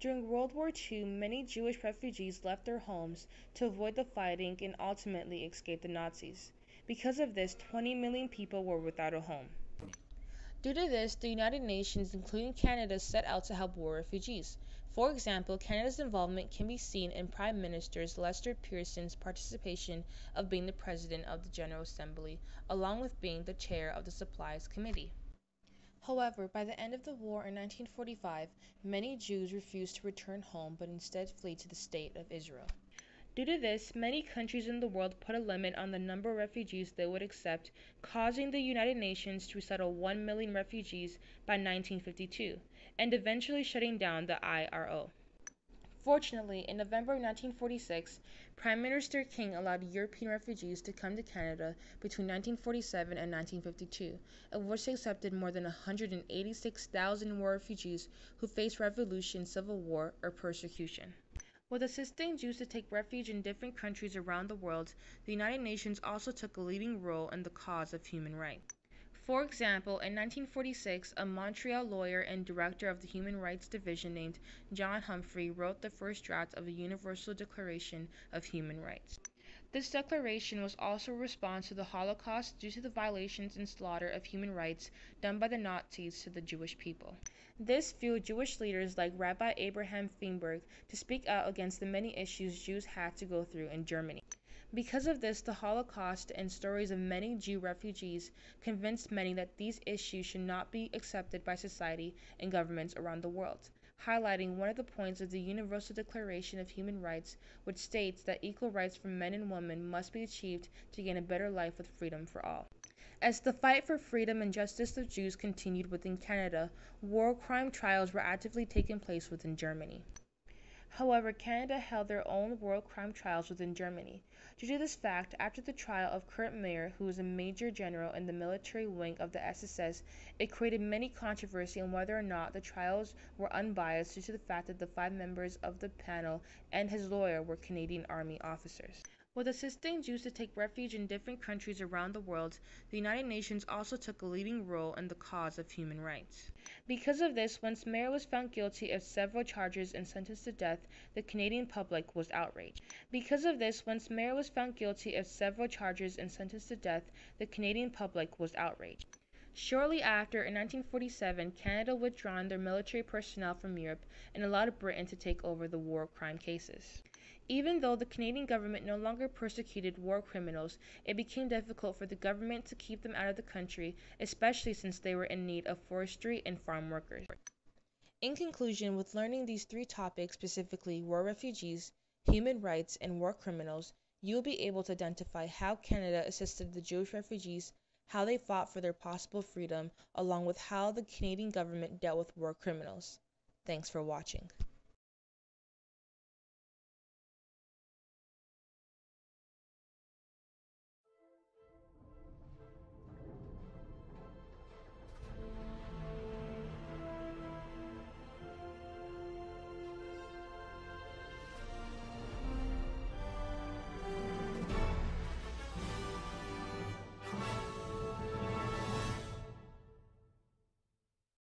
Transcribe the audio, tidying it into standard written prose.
During World War II, many Jewish refugees left their homes to avoid the fighting and ultimately escape the Nazis. Because of this, 20 million people were without a home. Due to this, the United Nations, including Canada, set out to help war refugees. For example, Canada's involvement can be seen in Prime Minister Lester Pearson's participation of being the President of the General Assembly, along with being the chair of the Supplies Committee. However, by the end of the war in 1945, many Jews refused to return home but instead fled to the State of Israel. Due to this, many countries in the world put a limit on the number of refugees they would accept, causing the United Nations to resettle 1 million refugees by 1952, and eventually shutting down the IRO. Fortunately, in November 1946, Prime Minister King allowed European refugees to come to Canada between 1947 and 1952, of which they accepted more than 186,000 war refugees who faced revolution, civil war, or persecution. With assisting Jews to take refuge in different countries around the world, the United Nations also took a leading role in the cause of human rights. For example, in 1946, a Montreal lawyer and director of the Human Rights Division named John Humphrey wrote the first draft of the Universal Declaration of Human Rights. This declaration was also a response to the Holocaust due to the violations and slaughter of human rights done by the Nazis to the Jewish people. This fueled Jewish leaders like Rabbi Abraham Feinberg to speak out against the many issues Jews had to go through in Germany. Because of this, the Holocaust and stories of many Jew refugees convinced many that these issues should not be accepted by society and governments around the world, highlighting one of the points of the Universal Declaration of Human Rights, which states that equal rights for men and women must be achieved to gain a better life with freedom for all. As the fight for freedom and justice of Jews continued within Canada, war crime trials were actively taking place within Germany. However, Canada held their own war crime trials within Germany. Due to this fact, after the trial of Kurt Meyer, who was a major general in the military wing of the SS, it created many controversy on whether or not the trials were unbiased due to the fact that the 5 members of the panel and his lawyer were Canadian Army officers. With assisting Jews to take refuge in different countries around the world, the United Nations also took a leading role in the cause of human rights. Because of this, once Meyer was found guilty of several charges and sentenced to death, the Canadian public was outraged. Because of this, once Meyer was found guilty of several charges and sentenced to death, the Canadian public was outraged. Shortly after, in 1947, Canada withdrew their military personnel from Europe and allowed Britain to take over the war crime cases. Even though the Canadian government no longer persecuted war criminals, it became difficult for the government to keep them out of the country, especially since they were in need of forestry and farm workers. In conclusion, with learning these 3 topics, specifically war refugees, human rights, and war criminals, you will be able to identify how Canada assisted the Jewish refugees, how they fought for their possible freedom, along with how the Canadian government dealt with war criminals. Thanks for watching.